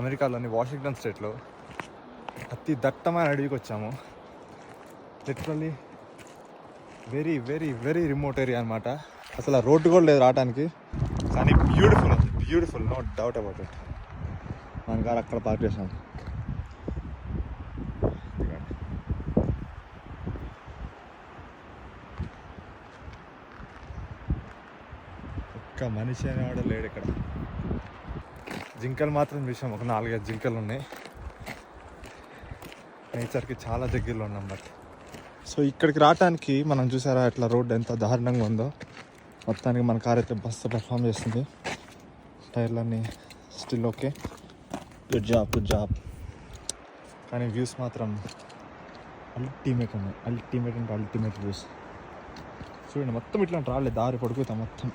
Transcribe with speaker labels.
Speaker 1: అమెరికాలోని వాషింగ్టన్ స్టేట్లో అతి దట్టమైన అడవికి వచ్చాము. Literally very very very remote area అనమాట. అసలు ఆ రోడ్డు కూడా లేదు రావడానికి, కానీ beautiful, beautiful, no doubt about it. మన కారు అక్కడ పార్క్ చేసాం. ఒక్క మనిషి అనేవాడు లేడు ఇక్కడ. జింకలు మాత్రం చూసాం, ఒక 4-5 జింకలు ఉన్నాయి. నేచర్కి చాలా దగ్గరలో ఉన్నాం. బట్ సో ఇక్కడికి రావడానికి మనం చూసారా ఎట్లా రోడ్ ఎంత దారుణంగా ఉందో. మొత్తానికి మన కార్ అయితే బస్సు పర్ఫామ్ చేస్తుంది. టైర్లన్నీ still okay, good job, good job. కానీ వ్యూస్ మాత్రం అల్టిమేట్ ఉన్నాయి. అల్టిమేట్ అంటే అల్టిమేట్ వ్యూస్. చూడండి మొత్తం ఇట్లా రాలేదు, దారి పడుకుతాం మొత్తం.